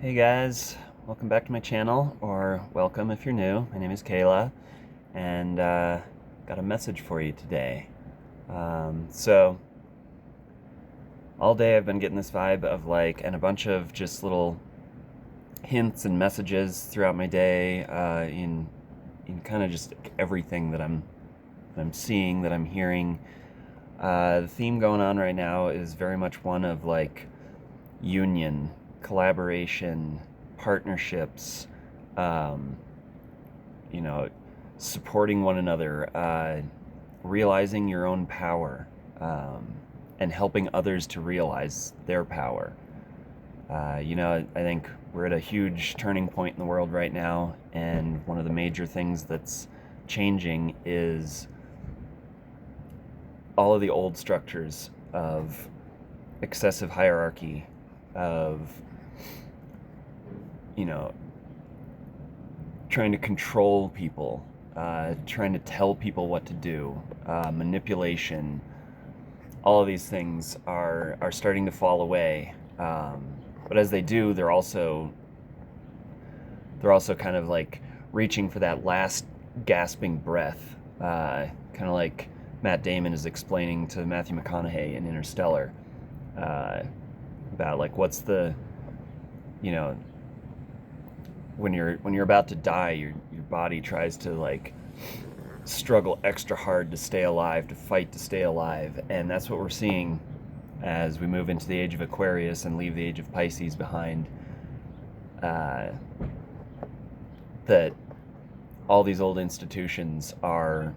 Hey guys, welcome back to my channel, or welcome if you're new. My name is Kayla, and got a message for you today. So, all day I've been getting this vibe of and a bunch of just little hints and messages throughout my day, in kind of just everything that I'm seeing, that I'm hearing. The theme going on right now is very much one of union, collaboration, partnerships, um, you know, supporting one another, realizing your own power, and helping others to realize their power. I think we're at a huge turning point in the world right now, and one of the major things that's changing is all of the old structures of excessive hierarchy, of you know trying to control people, trying to tell people what to do, manipulation. All of these things are starting to fall away. But as they do, they're also kind of like reaching for that last gasping breath, kind of like Matt Damon is explaining to Matthew McConaughey in Interstellar, about what's the you know when you're about to die, your body tries to struggle extra hard to stay alive, to fight to stay alive, and that's what we're seeing as we move into the age of Aquarius and leave the age of Pisces behind. That all these old institutions are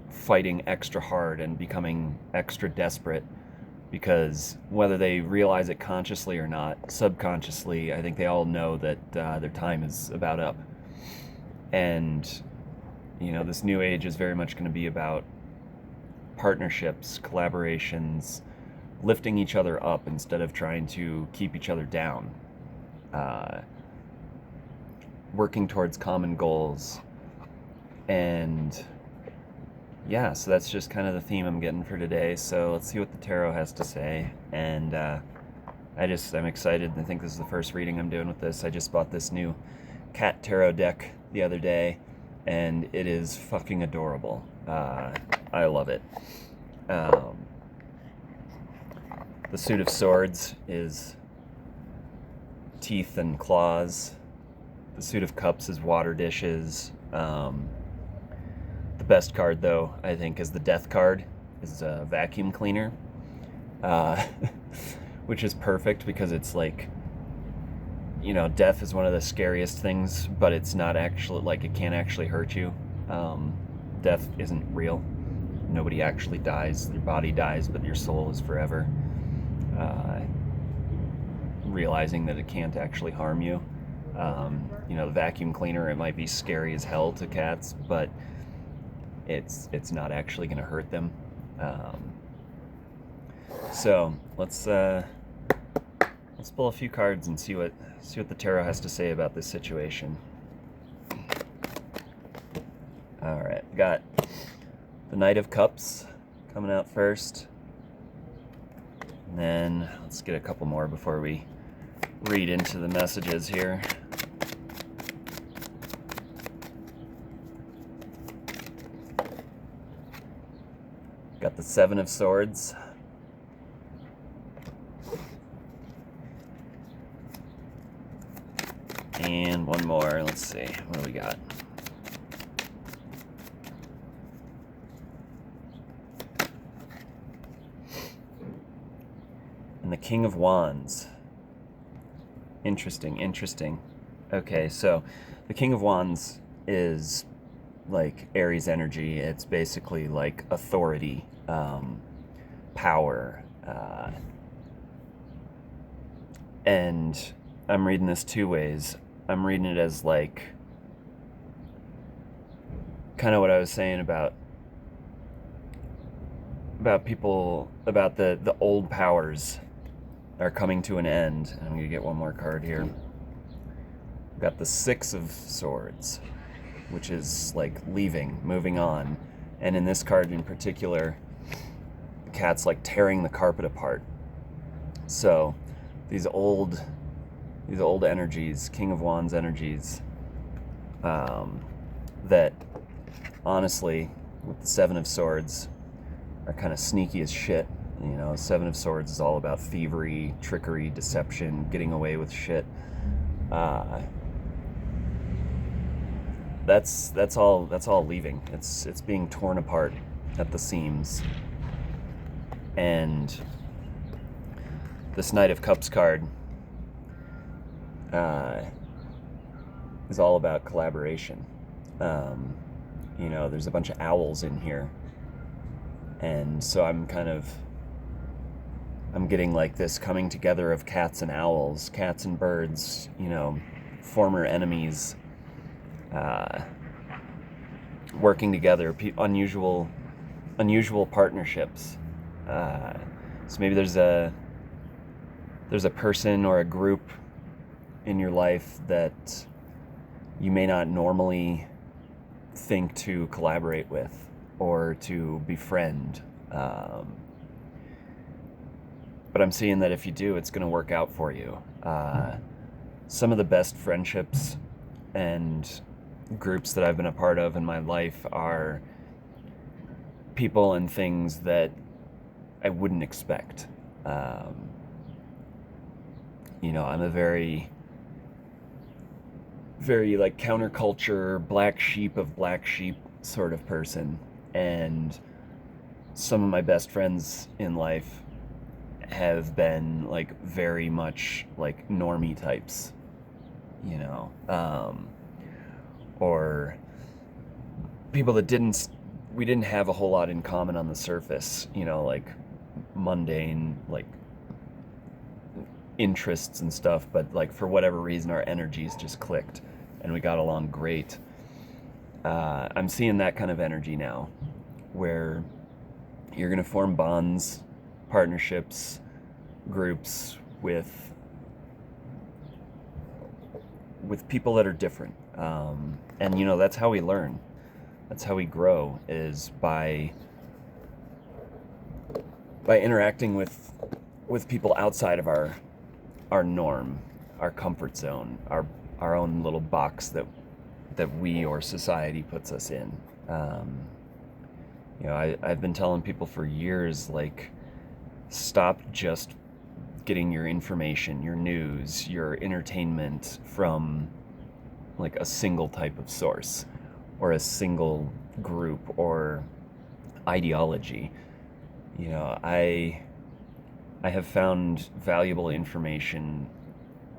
fighting extra hard and becoming extra desperate, because whether they realize it consciously or not, subconsciously, I think they all know that their time is about up. And, this new age is very much going to be about partnerships, collaborations, lifting each other up instead of trying to keep each other down, uh, working towards common goals. And yeah, so that's just kind of the theme I'm getting for today. So let's see what the tarot has to say. And I'm excited. I think this is the first reading I'm doing with this. I just bought this new cat tarot deck the other day, and it is fucking adorable. I love it. The Suit of Swords is teeth and claws. The Suit of Cups is water dishes. The best card, though, I think, is the Death card, is a vacuum cleaner, uh, which is perfect because it's death is one of the scariest things, but it's not actually, it can't actually hurt you. Death isn't real. Nobody actually dies. Your body dies, but your soul is forever. Realizing that it can't actually harm you. The vacuum cleaner, it might be scary as hell to cats, but it's not actually going to hurt them. So let's pull a few cards and see what the tarot has to say about this situation. All right, we got the Knight of Cups coming out first, and then let's get a couple more before we read into the messages here. Got the Seven of Swords. And one more. Let's see. What do we got? And the King of Wands. Interesting. Okay, so the King of Wands is like Aries energy. It's basically like authority, power, and I'm reading this two ways. I'm reading it as kind of what I was saying about people, about the old powers are coming to an end. I'm gonna get one more card here. We've got the Six of Swords, which is leaving, moving on. And in this card in particular, the cat's tearing the carpet apart. So these old these old energies, King of Wands energies, that honestly, with the Seven of Swords, are kind of sneaky as shit. You know, Seven of Swords is all about thievery, trickery, deception, getting away with shit. That's all leaving. It's being torn apart at the seams. And this Knight of Cups card is all about collaboration. You know, there's a bunch of owls in here, and so I'm getting like this coming together of cats and owls, cats and birds, you know, former enemies, working together, unusual partnerships. So maybe there's a person or a group in your life that you may not normally think to collaborate with or to befriend. But I'm seeing that if you do, it's going to work out for you. Some of the best friendships and groups that I've been a part of in my life are people and things that I wouldn't expect. You know, I'm a very like counterculture, black sheep of black sheep sort of person, and some of my best friends in life have been like very much like normie types, you know, or people that we didn't have a whole lot in common on the surface, you know, like mundane, like interests and stuff, but like for whatever reason our energies just clicked and we got along great. I'm seeing that kind of energy now, where you're going to form bonds, partnerships, groups with people that are different. And you know, that's how we learn. That's how we grow, is by interacting with people outside of our norm, our comfort zone, our own little box that we or society puts us in. You know, I've been telling people for years, like, stop just getting your information, your news, your entertainment from like a single type of source or a single group or ideology. You know, I have found valuable information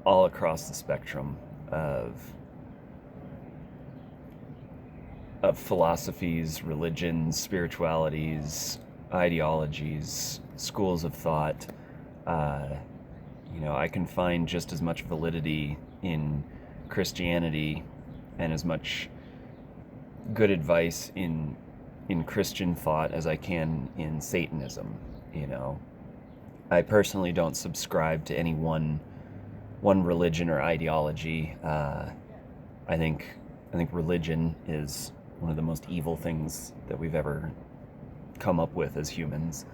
all across the spectrum of philosophies, religions, spiritualities, ideologies, schools of thought. You know, I can find just as much validity in Christianity and as much good advice in Christian thought as I can in Satanism. You know, I personally don't subscribe to any one religion or ideology. I think religion is one of the most evil things that we've ever come up with as humans.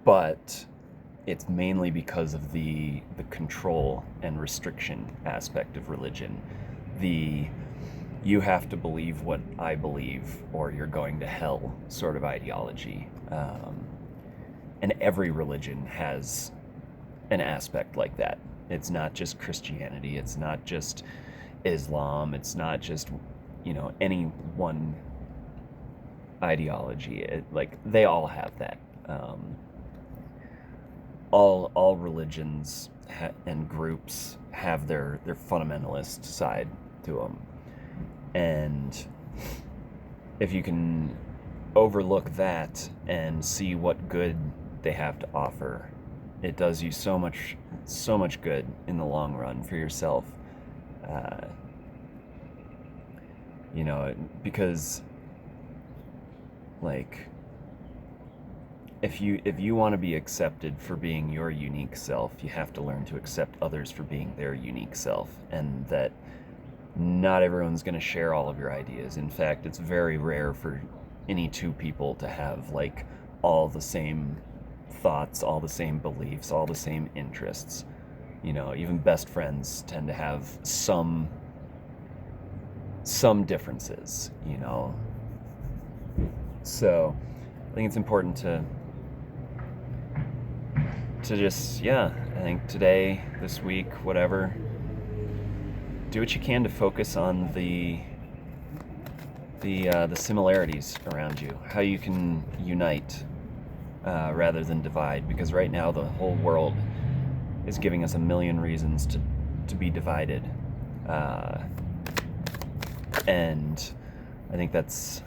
But it's mainly because of the control and restriction aspect of religion. You have to believe what I believe or you're going to hell sort of ideology. And every religion has an aspect like that. It's not just Christianity, it's not just Islam, it's not just, you know, any one ideology. Like, they all have that. All religions and groups have their fundamentalist side to them, and if you can overlook that and see what good they have to offer, it does you so much good in the long run for yourself. You know, because like, if you want to be accepted for being your unique self, you have to learn to accept others for being their unique self, and that not everyone's going to share all of your ideas. In fact, it's very rare for any two people to have like all the same thoughts, all the same beliefs, all the same interests. You know, even best friends tend to have some differences, you know. So I think it's important to just, yeah, I think today, this week, whatever, do what you can to focus on the similarities around you, how you can unite rather than divide, because right now the whole world is giving us a million reasons to be divided, and I think that's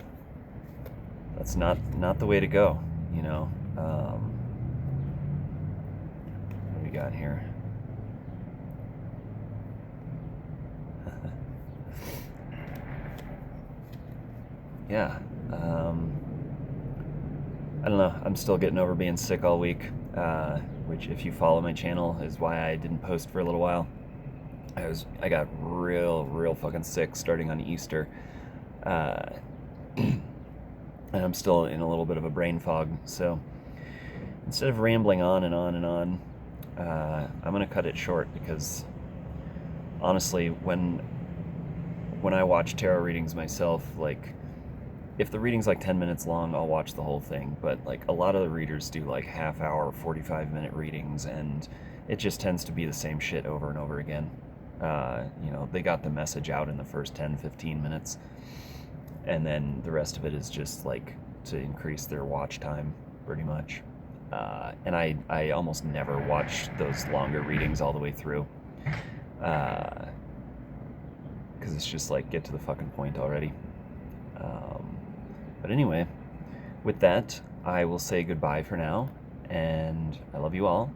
not the way to go, you know. What do we got here? Yeah. I don't know. I'm still getting over being sick all week, which, if you follow my channel, is why I didn't post for a little while. I got real fucking sick starting on Easter, and I'm still in a little bit of a brain fog. So instead of rambling on and on and on, I'm gonna cut it short, because honestly, when I watch tarot readings myself, like, if the reading's like 10 minutes long, I'll watch the whole thing. But like, a lot of the readers do like half hour, 45-minute readings, and it just tends to be the same shit over and over again. You know, they got the message out in the first 10, 15 minutes, and then the rest of it is just like to increase their watch time, pretty much. And I almost never watch those longer readings all the way through, because it's just like, get to the fucking point already. But anyway, with that, I will say goodbye for now, and I love you all,